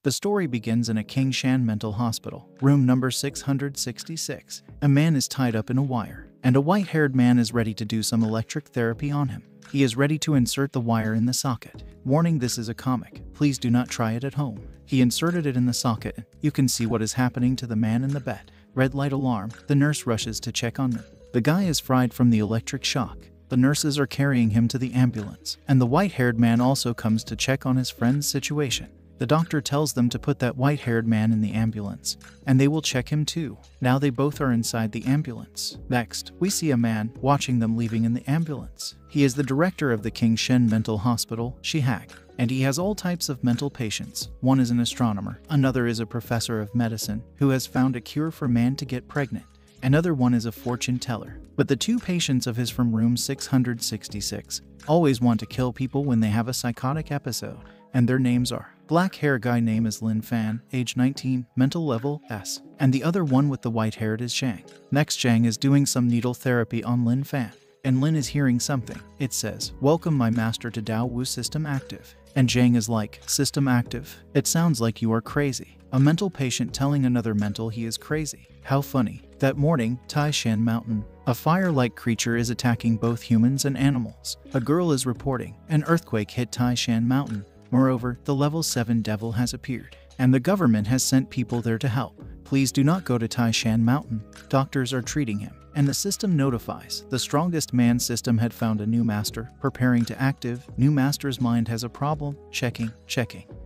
The story begins in a Kingshan mental hospital, room number 666. A man is tied up in a wire, and a white-haired man is ready to do some electric therapy on him. He is ready to insert the wire in the socket. Warning, this is a comic. Please do not try it at home. He inserted it in the socket. You can see what is happening to the man in the bed. Red light alarm. The nurse rushes to check on him. The guy is fried from the electric shock. The nurses are carrying him to the ambulance, and the white-haired man also comes to check on his friend's situation. The doctor tells them to put that white-haired man in the ambulance, and they will check him too. Now they both are inside the ambulance. Next, we see a man watching them leaving in the ambulance. He is the director of the Kingshan Mental Hospital, Shihag, and he has all types of mental patients. One is an astronomer, another is a professor of medicine who has found a cure for man to get pregnant. Another one is a fortune teller. But the two patients of his from room 666 always want to kill people when they have a psychotic episode, and their names are: black hair guy name is Lin Fan, age 19, mental level S, and the other one with the white hair is Zhang. Next, Zhang is doing some needle therapy on Lin Fan, and Lin is hearing something. It says, "Welcome my master to Dao Wu system active." And Zhang is like, "System active? It sounds like you are crazy." A mental patient telling another mental he is crazy. How funny. That morning, Taishan Mountain. A fire-like creature is attacking both humans and animals. A girl is reporting an earthquake hit Taishan Mountain. Moreover, the level 7 devil has appeared, and the government has sent people there to help. Please do not go to Taishan Mountain. Doctors are treating him, and the system notifies. The strongest man system had found a new master, preparing to active. New master's mind has a problem. Checking.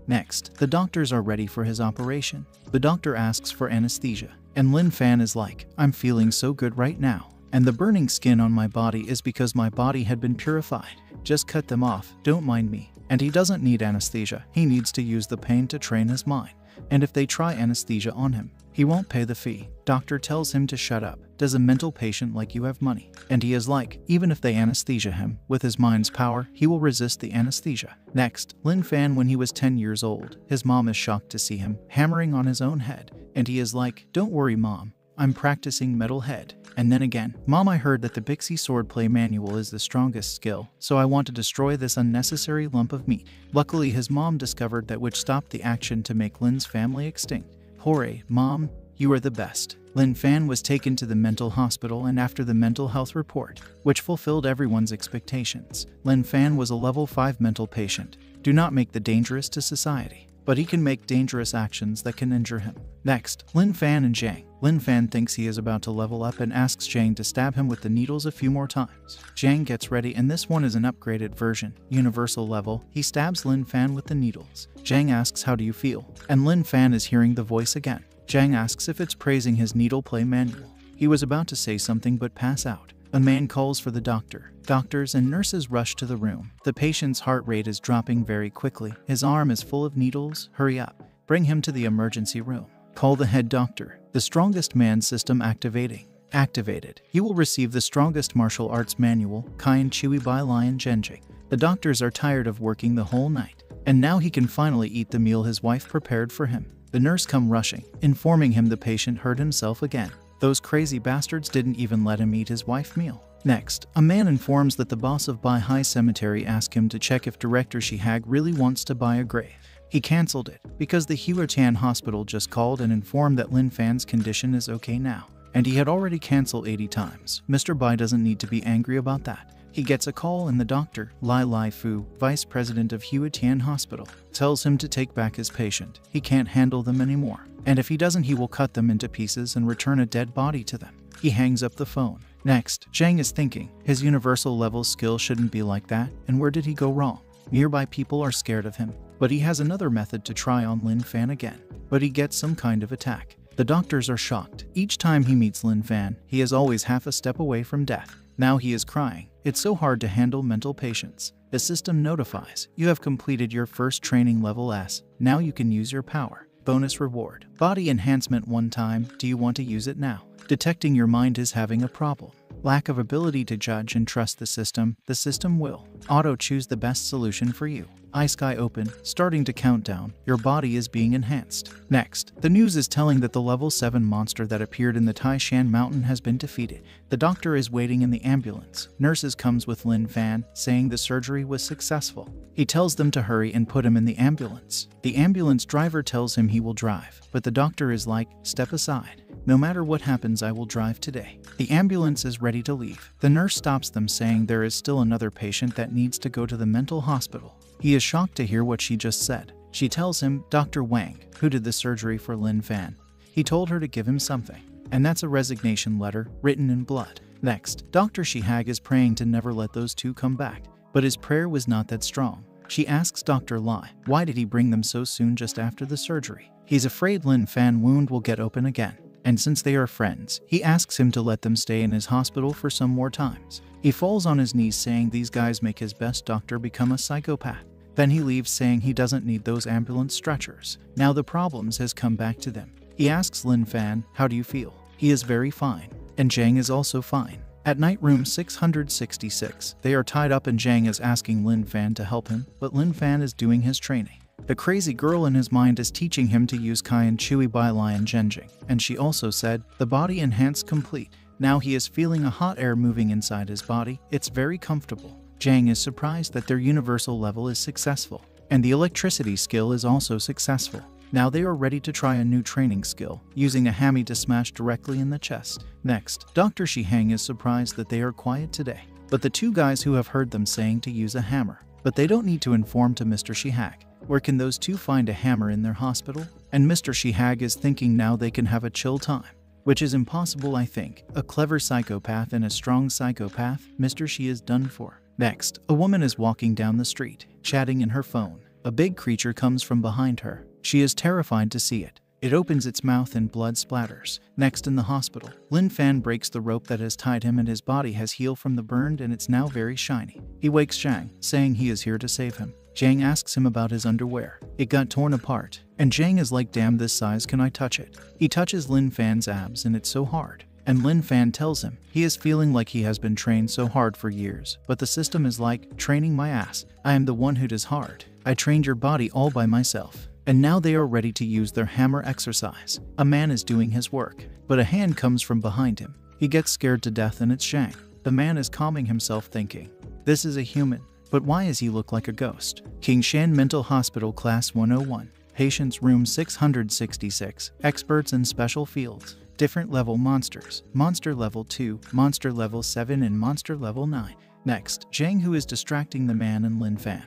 Next, the doctors are ready for his operation. The doctor asks for anesthesia, and Lin Fan is like, "I'm feeling so good right now, and the burning skin on my body is because my body had been purified. Just cut them off, don't mind me." And he doesn't need anesthesia. He needs to use the pain to train his mind. And if they try anesthesia on him, he won't pay the fee. Doctor tells him to shut up. Does a mental patient like you have money? And he is like, even if they anesthesia him, with his mind's power, he will resist the anesthesia. Next, Lin Fan, when he was 10 years old, his mom is shocked to see him hammering on his own head. And he is like, "Don't worry mom, I'm practicing metal head." And then again, "Mom, I heard that the Bixie swordplay manual is the strongest skill, so I want to destroy this unnecessary lump of meat." Luckily, his mom discovered that, which stopped the action to make Lin's family extinct. Hooray, Mom, you are the best. Lin Fan was taken to the mental hospital, and after the mental health report, which fulfilled everyone's expectations, Lin Fan was a level 5 mental patient. Do not make the dangerous to society, but he can make dangerous actions that can injure him. Next, Lin Fan and Zhang. Lin Fan thinks he is about to level up and asks Zhang to stab him with the needles a few more times. Zhang gets ready, and this one is an upgraded version, universal level. He stabs Lin Fan with the needles. Zhang asks, "How do you feel?" And Lin Fan is hearing the voice again. Zhang asks if it's praising his needle play manual. He was about to say something but pass out. A man calls for the doctor. Doctors and nurses rush to the room. The patient's heart rate is dropping very quickly. His arm is full of needles. Hurry up. Bring him to the emergency room. Call the head doctor. The strongest man system activating. Activated. You will receive the strongest martial arts manual, Kaian Chui Bai Lion Genjing. The doctors are tired of working the whole night, and now he can finally eat the meal his wife prepared for him. The nurse come rushing, informing him the patient hurt himself again. Those crazy bastards didn't even let him eat his wife's meal. Next, a man informs that the boss of Bai Hai Cemetery asked him to check if Director Shihag really wants to buy a grave. He cancelled it because the Huatian hospital just called and informed that Lin Fan's condition is okay now, and he had already cancelled 80 times. Mr. Bai doesn't need to be angry about that. He gets a call, and the doctor, Lai Lai Fu, vice president of Huatian Hospital, tells him to take back his patient. He can't handle them anymore, and if he doesn't, he will cut them into pieces and return a dead body to them. He hangs up the phone. Next, Zhang is thinking, his universal level skill shouldn't be like that, and where did he go wrong? Nearby people are scared of him, but he has another method to try on Lin Fan again, but he gets some kind of attack. The doctors are shocked. Each time he meets Lin Fan, he is always half a step away from death. Now he is crying. It's so hard to handle mental patients. The system notifies, you have completed your first training level S. Now you can use your power. Bonus reward. Body enhancement one time. Do you want to use it now? Detecting your mind is having a problem. Lack of ability to judge and trust the system will auto-choose the best solution for you. eye sky open, starting to count down, your body is being enhanced. Next, the news is telling that the level 7 monster that appeared in the Taishan mountain has been defeated. The doctor is waiting in the ambulance. Nurses comes with Lin Fan, saying the surgery was successful. He tells them to hurry and put him in the ambulance. The ambulance driver tells him he will drive, but the doctor is like, step aside. No matter what happens, I will drive today. The ambulance is ready to leave. The nurse stops them, saying there is still another patient that needs to go to the mental hospital. He is shocked to hear what she just said. She tells him, Dr. Wang, who did the surgery for Lin Fan. He told her to give him something. And that's a resignation letter written in blood. Next, Dr. Shihag is praying to never let those two come back. But his prayer was not that strong. She asks Dr. Lai, why did he bring them so soon just after the surgery? He's afraid Lin Fan wound will get open again. And since they are friends, he asks him to let them stay in his hospital for some more times. He falls on his knees, saying these guys make his best doctor become a psychopath. Then he leaves, saying he doesn't need those ambulance stretchers. Now the problems has come back to them. He asks Lin Fan, how do you feel? He is very fine. And Zhang is also fine. At night, room 666, they are tied up and Zhang is asking Lin Fan to help him, but Lin Fan is doing his training. The crazy girl in his mind is teaching him to use Kai and Chui Bai Lion Zhenjing, and she also said, the body enhanced complete. Now he is feeling a hot air moving inside his body. It's very comfortable. Zhang is surprised that their universal level is successful, and the electricity skill is also successful. Now they are ready to try a new training skill, using a hammy to smash directly in the chest. Next, Dr. Shihang is surprised that they are quiet today, but the two guys who have heard them saying to use a hammer. But they don't need to inform to Mr. Shihag. Where can those two find a hammer in their hospital? And Mr. Shihag is thinking now they can have a chill time. Which is impossible, I think. A clever psychopath and a strong psychopath, Mr. Shi is done for. Next, a woman is walking down the street, chatting in her phone. A big creature comes from behind her. She is terrified to see it. It opens its mouth and blood splatters. Next, in the hospital, Lin Fan breaks the rope that has tied him and his body has healed from the burned and it's now very shiny. He wakes Zhang, saying he is here to save him. Zhang asks him about his underwear. It got torn apart, and Zhang is like, damn, this size, can I touch it? He touches Lin Fan's abs and it's so hard. And Lin Fan tells him he is feeling like he has been trained so hard for years, but the system is like, training my ass. I am the one who does hard. I trained your body all by myself. And now they are ready to use their hammer exercise. A man is doing his work, but a hand comes from behind him. He gets scared to death and it's Zhang. The man is calming himself, thinking, this is a human, but why does he look like a ghost? Kingshan Mental Hospital Class 101. Patients Room 666. Experts in special fields. Different level monsters. Monster level 2, monster level 7 and monster level 9. Next, Zhang, who is distracting the man, and Lin Fan,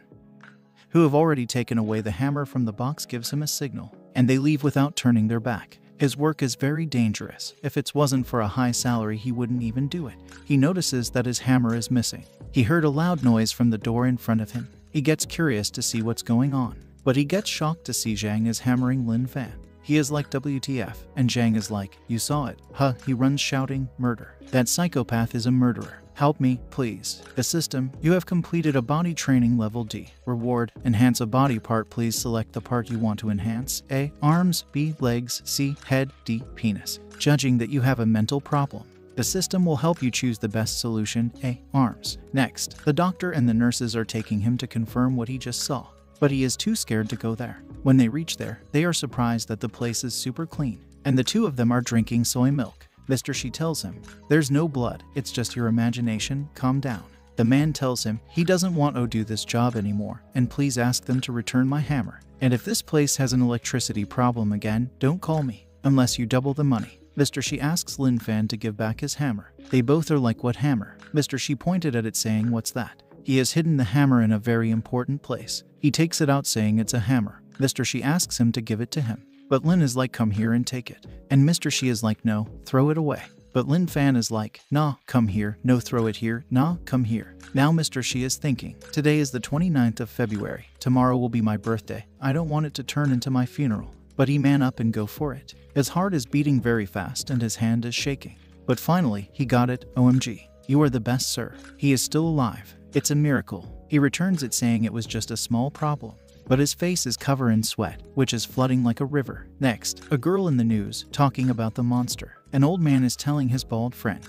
who have already taken away the hammer from the box, gives him a signal, and they leave without turning their back. His work is very dangerous. If it wasn't for a high salary, he wouldn't even do it. He notices that his hammer is missing. He heard a loud noise from the door in front of him. He gets curious to see what's going on, but he gets shocked to see Zhang is hammering Lin Fan. He is like, WTF, and Zhang is like, you saw it, huh? He runs shouting, murder. That psychopath is a murderer. Help me, please. The system, you have completed a body training level D. Reward, enhance a body part. Please select the part you want to enhance. A, arms, B, legs, C, head, D, penis. Judging that you have a mental problem, the system will help you choose the best solution. A, arms. Next, the doctor and the nurses are taking him to confirm what he just saw, but he is too scared to go there. When they reach there, they are surprised that the place is super clean, and the two of them are drinking soy milk. Mr. Shi tells him, there's no blood, it's just your imagination, calm down. The man tells him he doesn't want to do this job anymore, and please ask them to return my hammer. And if this place has an electricity problem again, don't call me, unless you double the money. Mr. Shi asks Lin Fan to give back his hammer. They both are like, what hammer? Mr. Shi pointed at it, saying, what's that? He has hidden the hammer in a very important place. He takes it out, saying it's a hammer. Mr. Shi asks him to give it to him, but Lin is like, come here and take it. And Mr. Shi is like, no, throw it away. But Lin Fan is like, nah, come here, no, throw it here, nah, come here. Now Mr. Shi is thinking, today is the 29th of February, tomorrow will be my birthday, I don't want it to turn into my funeral. But he man up and go for it. His heart is beating very fast and his hand is shaking. But finally, he got it. OMG, you are the best, sir. He is still alive. It's a miracle. He returns it, saying it was just a small problem. But his face is covered in sweat, which is flooding like a river. Next, a girl in the news, talking about the monster. An old man is telling his bald friend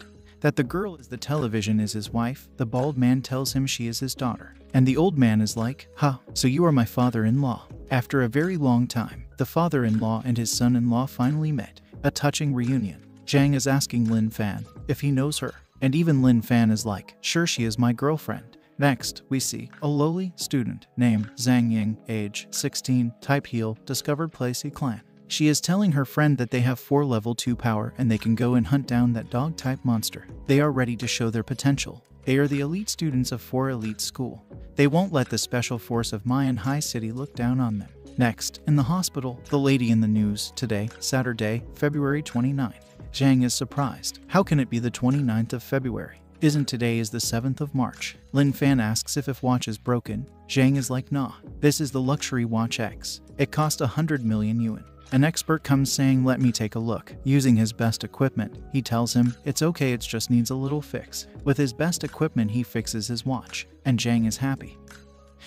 that the girl is the television is his wife. The bald man tells him she is his daughter. And the old man is like, "Huh, so you are my father-in-law." After a very long time, the father-in-law and his son-in-law finally met. A touching reunion. Zhang is asking Lin Fan if he knows her. And even Lin Fan is like, "Sure, she is my girlfriend." Next, we see a lowly student named Zhang Ying, age 16, type heel, discovered Placey clan. She is telling her friend that they have 4 level 2 power and they can go and hunt down that dog-type monster. They are ready to show their potential. They are the elite students of 4 elite school. They won't let the special force of Mayan High City look down on them. Next, in the hospital, the lady in the news today, Saturday, February 29th. Zhang is surprised. How can it be the 29th of February? Isn't today is the 7th of March? Lin Fan asks if watch is broken. Zhang is like, nah, this is the luxury watch X. It cost 100 million yuan. An expert comes saying, let me take a look. Using his best equipment, he tells him, it's okay, it just needs a little fix. With his best equipment, he fixes his watch, and Zhang is happy.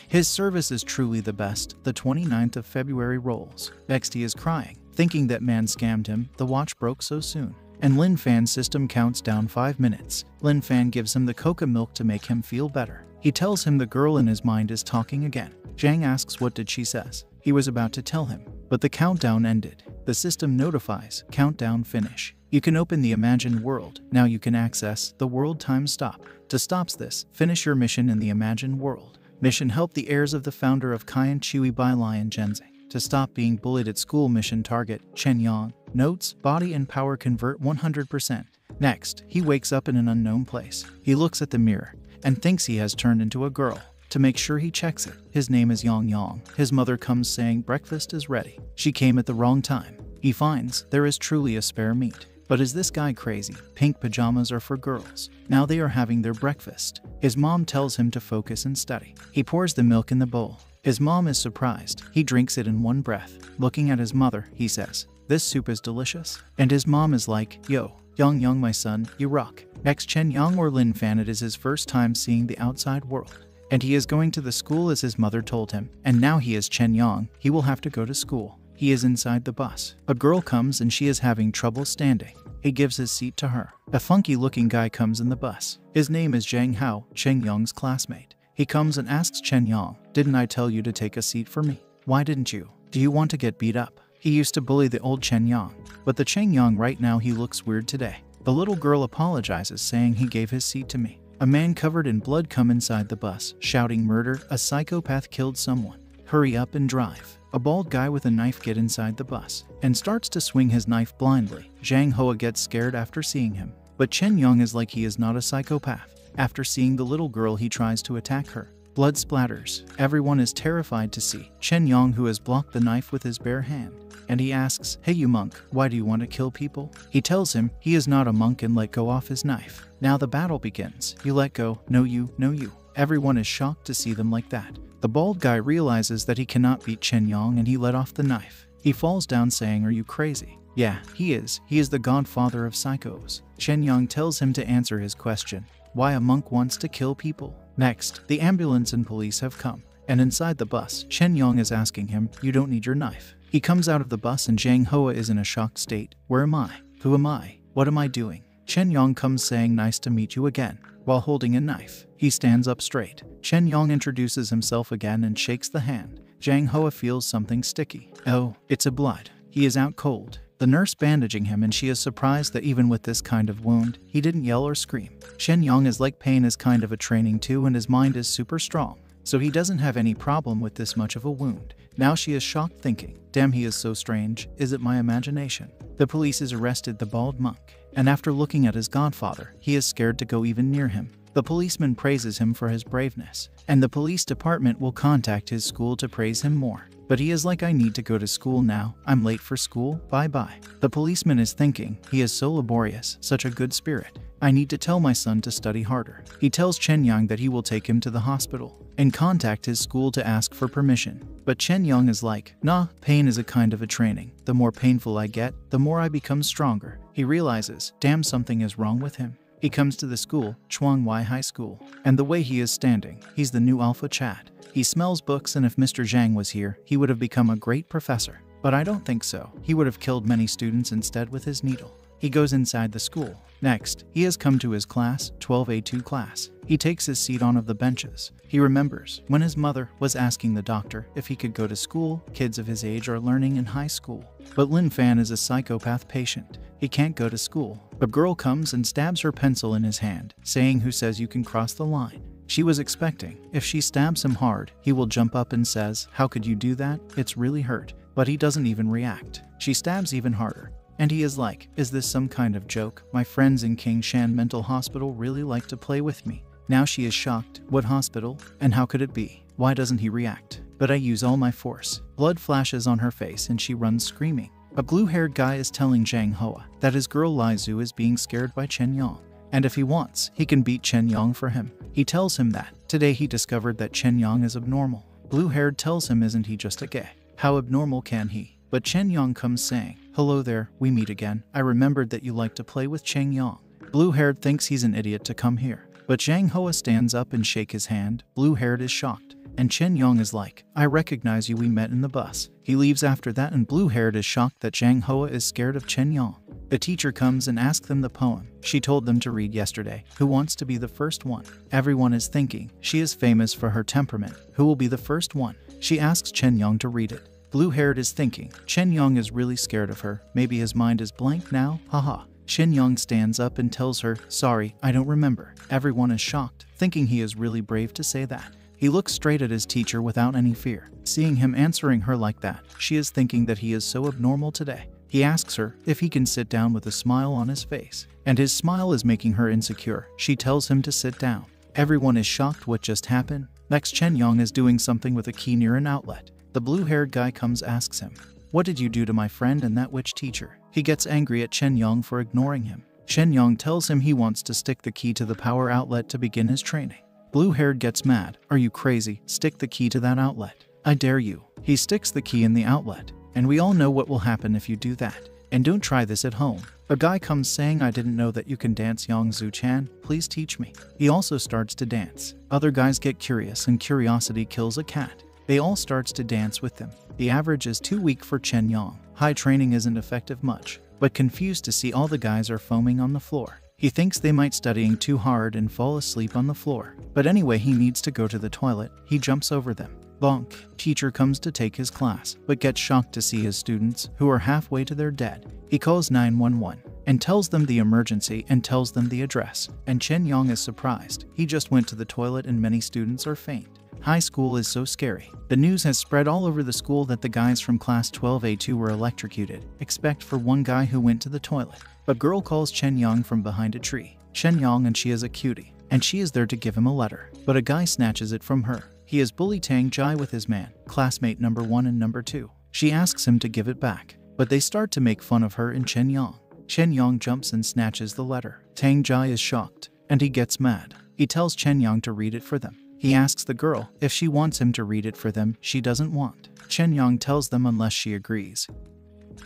His service is truly the best. The 29th of February rolls. Next he is crying, thinking that man scammed him. The watch broke so soon. And Lin Fan's system counts down 5 minutes. Lin Fan gives him the coca milk to make him feel better. He tells him the girl in his mind is talking again. Zhang asks what did she says. He was about to tell him, but the countdown ended. The system notifies, countdown finish. You can open the imagined world. Now you can access the world time stop. To stop this, finish your mission in the imagined world. Mission help the heirs of the founder of Cayenne Chui Bai Lion Zhenzing to stop being bullied at school. Mission target, Chen Yang. Notes, body and power convert 100%. Next, he wakes up in an unknown place. He looks at the mirror and thinks he has turned into a girl. To make sure he checks it. His name is Yang Yang. His mother comes saying breakfast is ready. She came at the wrong time. He finds there is truly a spare meat. But is this guy crazy? Pink pajamas are for girls. Now they are having their breakfast. His mom tells him to focus and study. He pours the milk in the bowl. His mom is surprised. He drinks it in one breath. Looking at his mother, he says, "This soup is delicious." And his mom is like, "Yo, Yang Yang, my son, you rock." Next, Chen Yang or Lin Fan, it is his first time seeing the outside world. And he is going to the school as his mother told him. And now he is Chen Yang. He will have to go to school. He is inside the bus. A girl comes and she is having trouble standing. He gives his seat to her. A funky-looking guy comes in the bus. His name is Zhang Hao, Chen Yang's classmate. He comes and asks Chen Yang, "Didn't I tell you to take a seat for me? Why didn't you? Do you want to get beat up?" He used to bully the old Chen Yang, but the Chen Yang right now he looks weird today. The little girl apologizes saying he gave his seat to me. A man covered in blood come inside the bus, shouting murder, a psychopath killed someone. Hurry up and drive. A bald guy with a knife get inside the bus and starts to swing his knife blindly. Zhang Hoa gets scared after seeing him, but Chen Yang is like he is not a psychopath. After seeing the little girl he tries to attack her. Blood splatters. Everyone is terrified to see Chen Yang who has blocked the knife with his bare hand. And he asks, "Hey you monk, why do you want to kill people?" He tells him he is not a monk and let go off his knife. Now the battle begins. You let go. No you, no you. Everyone is shocked to see them like that. The bald guy realizes that he cannot beat Chen Yang and he let off the knife. He falls down saying, "Are you crazy?" Yeah, he is. He is the godfather of psychos. Chen Yang tells him to answer his question. Why a monk wants to kill people. Next, the ambulance and police have come. And inside the bus, Chen Yang is asking him, "You don't need your knife." He comes out of the bus and Zhang Hoa is in a shocked state. Where am I? Who am I? What am I doing? Chen Yang comes saying nice to meet you again, while holding a knife. He stands up straight. Chen Yang introduces himself again and shakes the hand. Zhang Hoa feels something sticky. Oh, it's a blood. He is out cold. The nurse bandaging him and she is surprised that even with this kind of wound, he didn't yell or scream. Chen Yang is like pain is kind of a training too and his mind is super strong. So he doesn't have any problem with this much of a wound. Now she is shocked thinking, damn he is so strange, is it my imagination? The police has arrested the bald monk, and after looking at his godfather, he is scared to go even near him. The policeman praises him for his braveness, and the police department will contact his school to praise him more. But he is like, I need to go to school now, I'm late for school, bye-bye. The policeman is thinking, he is so laborious, such a good spirit. I need to tell my son to study harder. He tells Chen Yang that he will take him to the hospital and contact his school to ask for permission. But Chen Yang is like, nah, pain is a kind of a training. The more painful I get, the more I become stronger. He realizes, damn something is wrong with him. He comes to the school, Chuanghua High School, and the way he is standing, he's the new Alpha Chad. He smells books and if Mr. Zhang was here, he would have become a great professor. But I don't think so. He would have killed many students instead with his needle. He goes inside the school. Next, he has come to his class, 12A2 class. He takes his seat on of the benches. He remembers when his mother was asking the doctor if he could go to school. Kids of his age are learning in high school. But Lin Fan is a psychopath patient. He can't go to school. A girl comes and stabs her pencil in his hand, saying, "Who says you can cross the line?" She was expecting, if she stabs him hard, he will jump up and says, "How could you do that? It's really hurt." But he doesn't even react. She stabs even harder. And he is like, "Is this some kind of joke? My friends in King Shan Mental Hospital really like to play with me." Now she is shocked. What hospital? And how could it be? Why doesn't he react? But I use all my force. Blood flashes on her face and she runs screaming. A blue-haired guy is telling Zhang Hoa that his girl Lai Zhu is being scared by Chen Yang. And if he wants, he can beat Chen Yang for him. He tells him that today he discovered that Chen Yang is abnormal. Blue-haired tells him, isn't he just a gay? How abnormal can he? But Chen Yang comes saying, "Hello there, we meet again. I remembered that you like to play with Cheng Yang." Blue-haired thinks he's an idiot to come here. But Zhang Hoa stands up and shake his hand. Blue-haired is shocked. And Chen Yang is like, "I recognize you, we met in the bus." He leaves after that and blue-haired is shocked that Zhang Hoa is scared of Chen Yang. The teacher comes and asks them the poem she told them to read yesterday. Who wants to be the first one? Everyone is thinking, she is famous for her temperament. Who will be the first one? She asks Chen Yang to read it. Blue-haired is thinking, Chen Yang is really scared of her. Maybe his mind is blank now, haha. Chen Yang stands up and tells her, "Sorry, I don't remember." Everyone is shocked, thinking he is really brave to say that. He looks straight at his teacher without any fear. Seeing him answering her like that, she is thinking that he is so abnormal today. He asks her if he can sit down with a smile on his face, and his smile is making her insecure. She tells him to sit down. Everyone is shocked what just happened. Next, Chen Yang is doing something with a key near an outlet. The blue-haired guy comes asks him, "What did you do to my friend and that witch teacher?" He gets angry at Chen Yang for ignoring him. Chen Yang tells him he wants to stick the key to the power outlet to begin his training. Blue-haired gets mad. "Are you crazy? Stick the key to that outlet. I dare you." He sticks the key in the outlet. And we all know what will happen if you do that. And don't try this at home. A guy comes saying, "I didn't know that you can dance, Yang Zhu-chan. Please teach me." He also starts to dance. Other guys get curious and curiosity kills a cat. They all starts to dance with them. The average is too weak for Chen Yang. High training isn't effective much, but confused to see all the guys are foaming on the floor. He thinks they might studying too hard and fall asleep on the floor. But anyway, he needs to go to the toilet. He jumps over them. Bonk. Teacher comes to take his class, but gets shocked to see his students, who are halfway to their dead. He calls 911 and tells them the emergency and tells them the address. And Chen Yang is surprised. He just went to the toilet and many students are faint. High school is so scary. The news has spread all over the school that the guys from class 12A2 were electrocuted, except for one guy who went to the toilet. A girl calls Chen Yang from behind a tree. Chen Yang, and she is a cutie, and she is there to give him a letter. But a guy snatches it from her. He is bully Tang Jai with his man, classmate number 1 and number 2. She asks him to give it back, but they start to make fun of her and Chen Yang. Chen Yang jumps and snatches the letter. Tang Jai is shocked, and he gets mad. He tells Chen Yang to read it for them. He asks the girl if she wants him to read it for them. She doesn't want. Chen Yang tells them unless she agrees,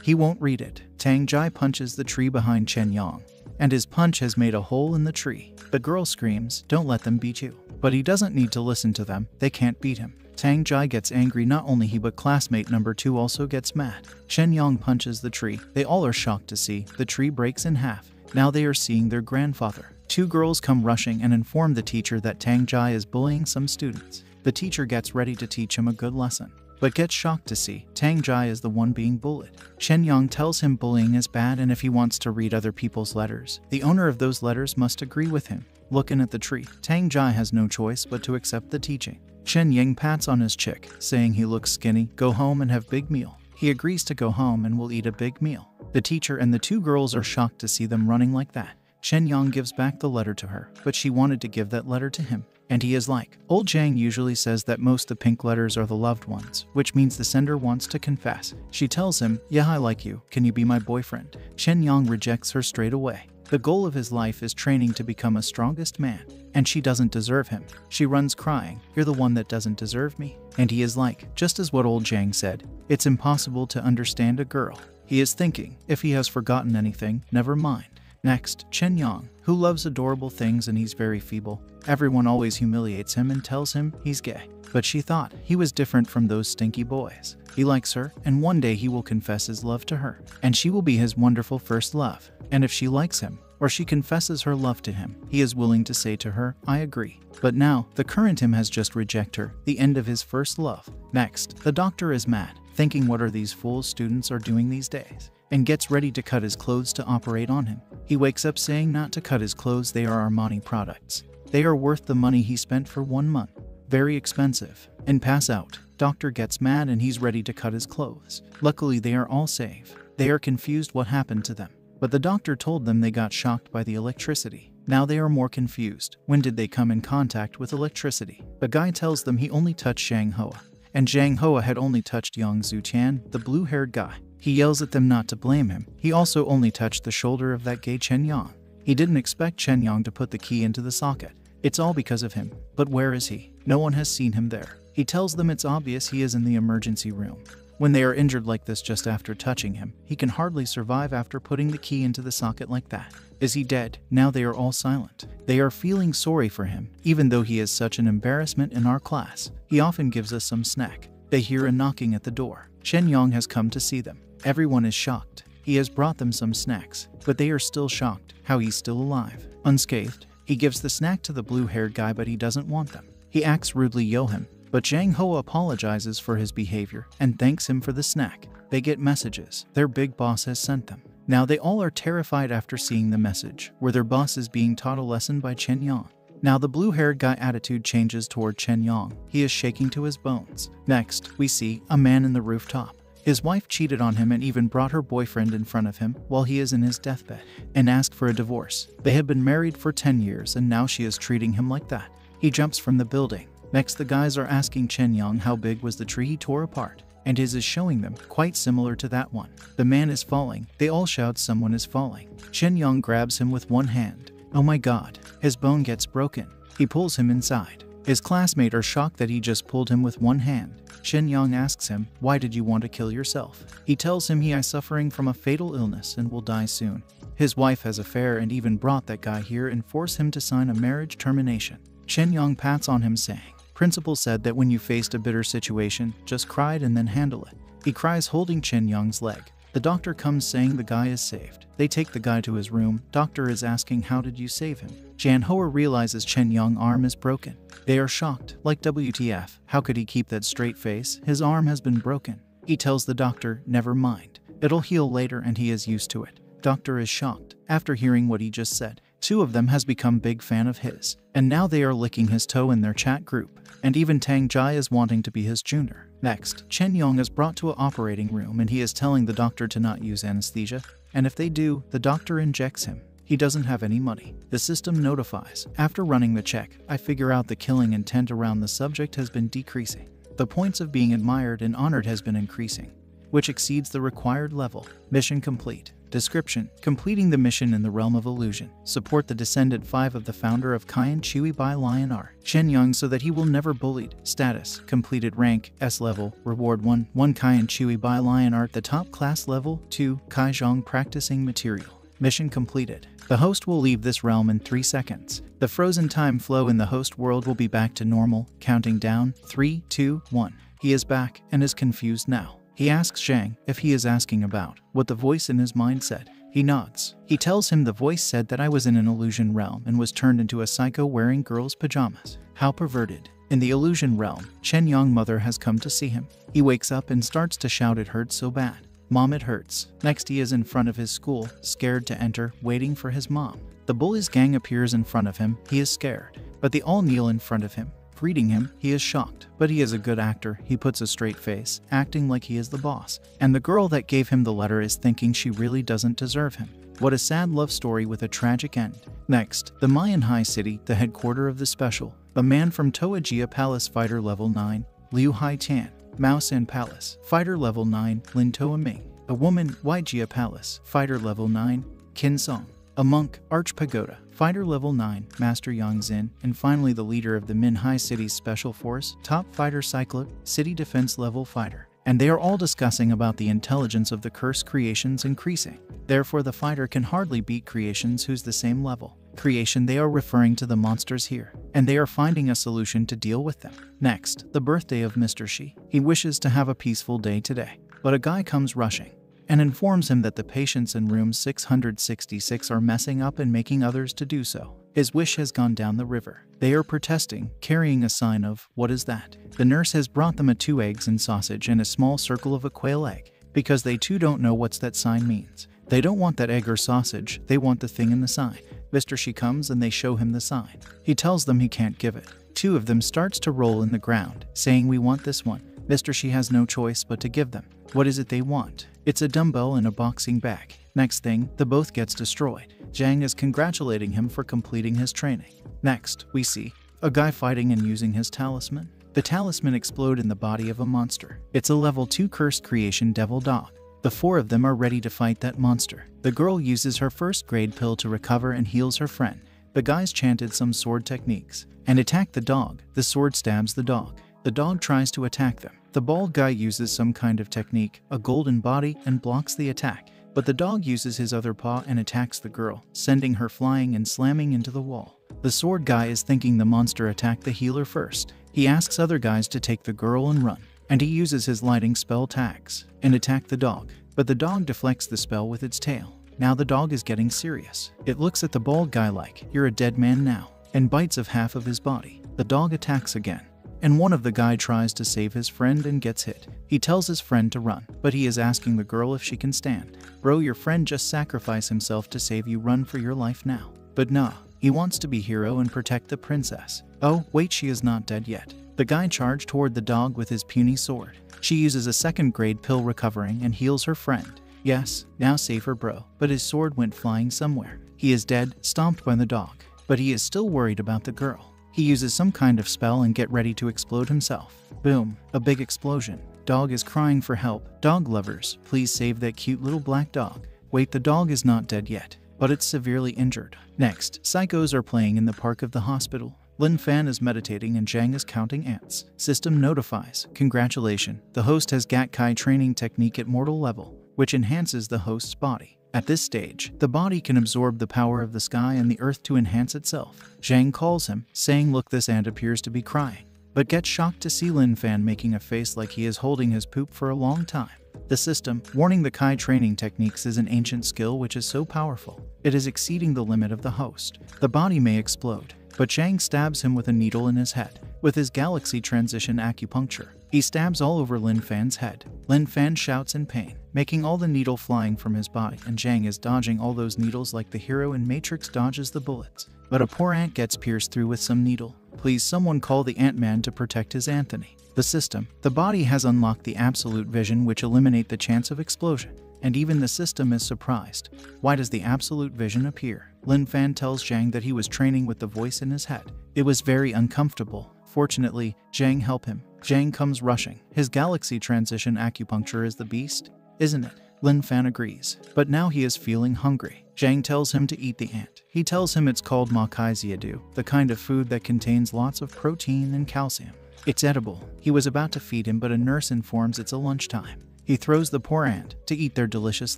he won't read it. Tang Jai punches the tree behind Chen Yang, and his punch has made a hole in the tree. The girl screams, "Don't let them beat you." But he doesn't need to listen to them. They can't beat him. Tang Jai gets angry. Not only he, but classmate number 2 also gets mad. Chen Yang punches the tree. They all are shocked to see the tree breaks in half. Now they are seeing their grandfather. 2 girls come rushing and inform the teacher that Tang Jai is bullying some students. The teacher gets ready to teach him a good lesson, but gets shocked to see Tang Jai is the one being bullied. Chen Yang tells him bullying is bad, and if he wants to read other people's letters, the owner of those letters must agree with him. Looking at the tree, Tang Jai has no choice but to accept the teaching. Chen Yang pats on his chick, saying he looks skinny. Go home and have big meal. He agrees to go home and will eat a big meal. The teacher and the 2 girls are shocked to see them running like that. Chen Yang gives back the letter to her, but she wanted to give that letter to him. And he is like, "Old Zhang usually says that most the pink letters are the loved ones, which means the sender wants to confess." She tells him, "Yeah, I like you. Can you be my boyfriend?" Chen Yang rejects her straight away. The goal of his life is training to become a strongest man, and she doesn't deserve him. She runs crying, "You're the one that doesn't deserve me." And he is like, just as what old Zhang said, it's impossible to understand a girl. He is thinking, if he has forgotten anything, never mind. Next, Chen Yang, who loves adorable things and he's very feeble. Everyone always humiliates him and tells him he's gay. But she thought he was different from those stinky boys. He likes her, and one day he will confess his love to her, and she will be his wonderful first love. And if she likes him, or she confesses her love to him, he is willing to say to her, I agree. But now, the current him has just rejected her, the end of his first love. Next, the doctor is mad, thinking what are these fools students are doing these days, and gets ready to cut his clothes to operate on him. He wakes up saying not to cut his clothes, they are Armani products. They are worth the money he spent for 1 month. Very expensive. And pass out. Doctor gets mad and he's ready to cut his clothes. Luckily they are all safe. They are confused what happened to them. But the doctor told them they got shocked by the electricity. Now they are more confused. When did they come in contact with electricity? The guy tells them he only touched Zhang Hoa. And Zhang Hoa had only touched Yang Zuqian, the blue-haired guy. He yells at them not to blame him. He also only touched the shoulder of that gay Chen Yang. He didn't expect Chen Yang to put the key into the socket. It's all because of him. But where is he? No one has seen him there. He tells them it's obvious he is in the emergency room. When they are injured like this just after touching him, he can hardly survive after putting the key into the socket like that. Is he dead? Now they are all silent. They are feeling sorry for him, even though he is such an embarrassment in our class. He often gives us some snack. They hear a knocking at the door. Chen Yang has come to see them. Everyone is shocked. He has brought them some snacks, but they are still shocked how he's still alive, unscathed. He gives the snack to the blue-haired guy, but he doesn't want them. He acts rudely yo him, but Zhang Hoa apologizes for his behavior and thanks him for the snack. They get messages their big boss has sent them. Now they all are terrified after seeing the message, where their boss is being taught a lesson by Chen Yang. Now the blue-haired guy attitude changes toward Chen Yang. He is shaking to his bones. Next, we see a man in the rooftop. His wife cheated on him and even brought her boyfriend in front of him while he is in his deathbed and asked for a divorce. They had been married for 10 years and now she is treating him like that. He jumps from the building. Next, the guys are asking Chen Yang how big was the tree he tore apart, and his is showing them quite similar to that one. The man is falling. They all shout someone is falling. Chen Yang grabs him with one hand. Oh my god, his bone gets broken. He pulls him inside. His classmates are shocked that he just pulled him with one hand. Chen Yang asks him, why did you want to kill yourself? He tells him he is suffering from a fatal illness and will die soon. His wife has an affair and even brought that guy here and forced him to sign a marriage termination. Chen Yang pats on him saying, Principal said that when you faced a bitter situation, just cried and then handle it. He cries holding Chen Yang's leg. The doctor comes saying the guy is saved. They take the guy to his room. Doctor is asking how did you save him? Zhang Hoa realizes Chen Yang's arm is broken. They are shocked, like WTF, how could he keep that straight face? His arm has been broken. He tells the doctor, never mind. It'll heal later and he is used to it. Doctor is shocked. After hearing what he just said, two of them has become big fan of his. And now they are licking his toe in their chat group. And even Tang Jai is wanting to be his junior. Next, Chen Yang is brought to an operating room and he is telling the doctor to not use anesthesia. And if they do, the doctor injects him. He doesn't have any money. The system notifies. After running the check, I figure out the killing intent around the subject has been decreasing. The points of being admired and honored has been increasing, which exceeds the required level. Mission complete. Description: completing the mission in the realm of illusion. Support the descendant 5 of the founder of Kaian Chui by Lion R. Chen Yang so that he will never bullied. Status: completed rank S level. Reward 1 Kaian Chui by Lion Art the top class level 2 Kaizhong practicing material. Mission completed. The host will leave this realm in 3 seconds. The frozen time flow in the host world will be back to normal, counting down 3, 2, 1. He is back and is confused now. He asks Zhang if he is asking about what the voice in his mind said. He nods. He tells him the voice said that I was in an illusion realm and was turned into a psycho wearing girls' pajamas. How perverted. In the illusion realm, Chen Yang's mother has come to see him. He wakes up and starts to shout it hurts so bad. Mom, it hurts. Next he is in front of his school, scared to enter, waiting for his mom. The bullies gang appears in front of him. He is scared, but they all kneel in front of him. Greeting him, he is shocked, but he is a good actor. He puts a straight face, acting like he is the boss. And the girl that gave him the letter is thinking she really doesn't deserve him. What a sad love story with a tragic end. Next, the Mayan High City, the headquarters of the special. A man from Toa Jia Palace, fighter level 9, Liu Hai Tan. Mao San Palace, fighter level 9, Lin Toa Ming. A woman, Wai Jia Palace, fighter level 9, Qin Song. A monk, Arch Pagoda, fighter level 9, Master Yang Xin, and finally the leader of the Min High City's Special Force, top fighter Cyclope, city defense level fighter, and they are all discussing about the intelligence of the cursed creations increasing. Therefore, the fighter can hardly beat creations who's the same level. Creation, they are referring to the monsters here, and they are finding a solution to deal with them. Next, the birthday of Mr. Shi. He wishes to have a peaceful day today, but a guy comes rushing and informs him that the patients in room 666 are messing up and making others to do so. His wish has gone down the river. They are protesting, carrying a sign of, "What is that?" The nurse has brought them 2 eggs and sausage and a small circle of a quail egg, because they too don't know what's that sign means. They don't want that egg or sausage, they want the thing in the sign. Mr. Shi comes and they show him the sign. He tells them he can't give it. 2 of them starts to roll in the ground, saying, "We want this one." Mr. Shi has no choice but to give them. What is it they want? It's a dumbbell and a boxing bag. Next thing, the both gets destroyed. Zhang is congratulating him for completing his training. Next, we see a guy fighting and using his talisman. The talisman explode in the body of a monster. It's a level 2 cursed creation devil dog. The 4 of them are ready to fight that monster. The girl uses her first grade pill to recover and heals her friend. The guys chanted some sword techniques and attack the dog. The sword stabs the dog. The dog tries to attack them. The bald guy uses some kind of technique, a golden body, and blocks the attack. But the dog uses his other paw and attacks the girl, sending her flying and slamming into the wall. The sword guy is thinking the monster attacked the healer first. He asks other guys to take the girl and run, and he uses his lighting spell tags and attack the dog. But the dog deflects the spell with its tail. Now the dog is getting serious. It looks at the bald guy like, "You're a dead man now," and bites of half of his body. The dog attacks again, and one of the guy tries to save his friend and gets hit. He tells his friend to run, but he is asking the girl if she can stand. "Bro, your friend just sacrificed himself to save you, run for your life now." But nah, he wants to be hero and protect the princess. Oh, wait, she is not dead yet. The guy charged toward the dog with his puny sword. She uses a 2nd grade pill recovering and heals her friend. Yes, now save her, bro. But his sword went flying somewhere. He is dead, stomped by the dog. But he is still worried about the girl. He uses some kind of spell and get ready to explode himself. Boom, a big explosion. Dog is crying for help. Dog lovers, please save that cute little black dog. Wait, the dog is not dead yet, but it's severely injured. Next, psychos are playing in the park of the hospital. Lin Fan is meditating and Zhang is counting ants. System notifies, "Congratulations, the host has Gat Kai training technique at mortal level, which enhances the host's body." At this stage, the body can absorb the power of the sky and the earth to enhance itself. Zhang calls him, saying, "Look, this ant appears to be crying," but gets shocked to see Lin Fan making a face like he is holding his poop for a long time. The system, warning the Kai training techniques, is an ancient skill which is so powerful, it is exceeding the limit of the host. The body may explode, but Zhang stabs him with a needle in his head. With his galaxy transition acupuncture, he stabs all over Lin Fan's head. Lin Fan shouts in pain, making all the needle flying from his body, and Zhang is dodging all those needles like the hero in Matrix dodges the bullets. But a poor ant gets pierced through with some needle. Please someone call the Ant-Man to protect his Anthony. The system, the body has unlocked the absolute vision which eliminate the chance of explosion. And even the system is surprised. Why does the absolute vision appear? Lin Fan tells Zhang that he was training with the voice in his head. It was very uncomfortable. Fortunately, Zhang helped him. Zhang comes rushing. His galaxy transition acupuncture is the beast, isn't it? Lin Fan agrees, but now he is feeling hungry. Zhang tells him to eat the ant. He tells him it's called ma kai ziadu, the kind of food that contains lots of protein and calcium. It's edible. He was about to feed him, but a nurse informs it's a lunchtime. He throws the poor ant to eat their delicious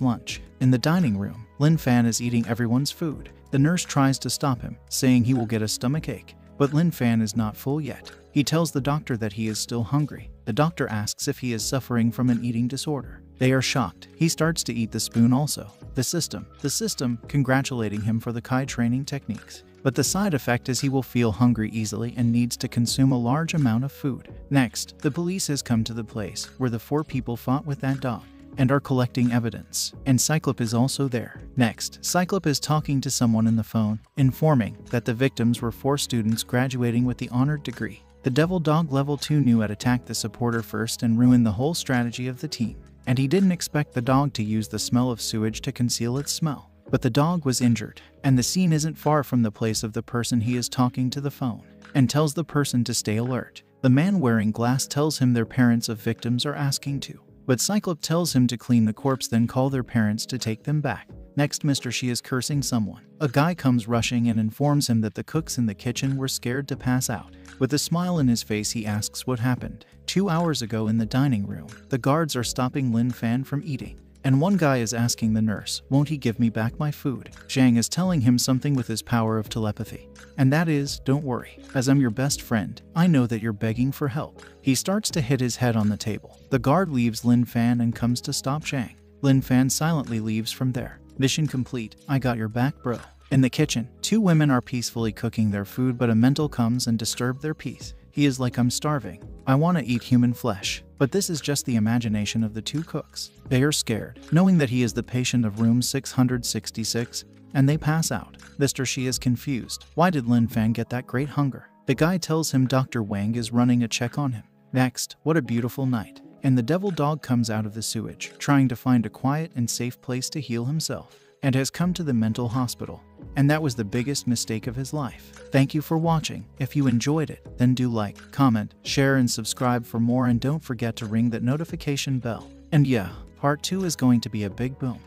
lunch. In the dining room, Lin Fan is eating everyone's food. The nurse tries to stop him, saying he will get a stomachache, but Lin Fan is not full yet. He tells the doctor that he is still hungry. The doctor asks if he is suffering from an eating disorder. They are shocked. He starts to eat the spoon also. The system, congratulating him for the Kai training techniques. But the side effect is he will feel hungry easily and needs to consume a large amount of food. Next, the police has come to the place where the 4 people fought with that dog and are collecting evidence. And Cyclop is also there. Next, Cyclop is talking to someone in the phone, informing that the victims were 4 students graduating with the honored degree. The Devil Dog Level 2 knew had attacked the supporter first and ruined the whole strategy of the team. And he didn't expect the dog to use the smell of sewage to conceal its smell. But the dog was injured, and the scene isn't far from the place of the person he is talking to the phone, and tells the person to stay alert. The man wearing glass tells him their parents of victims are asking to, but Cyclop tells him to clean the corpse, then call their parents to take them back. Next, Mr. Shi is cursing someone. A guy comes rushing and informs him that the cooks in the kitchen were scared to pass out. With a smile in his face, he asks what happened. 2 hours ago in the dining room, the guards are stopping Lin Fan from eating. And one guy is asking the nurse, won't he give me back my food? Zhang is telling him something with his power of telepathy. And that is, don't worry, as I'm your best friend, I know that you're begging for help. He starts to hit his head on the table. The guard leaves Lin Fan and comes to stop Zhang. Lin Fan silently leaves from there. Mission complete, I got your back, bro. In the kitchen, 2 women are peacefully cooking their food, but a mental comes and disturbs their peace. He is like, I'm starving. I want to eat human flesh. But this is just the imagination of the 2 cooks. They are scared, knowing that he is the patient of room 666, and they pass out. Mr. Shi is confused. Why did Lin Fan get that great hunger? The guy tells him Dr. Wang is running a check on him. Next, what a beautiful night. And the devil dog comes out of the sewage, trying to find a quiet and safe place to heal himself, and has come to the mental hospital. And that was the biggest mistake of his life. Thank you for watching. If you enjoyed it, then do like, comment, share, and subscribe for more, and don't forget to ring that notification bell. And yeah, part 2 is going to be a big boom.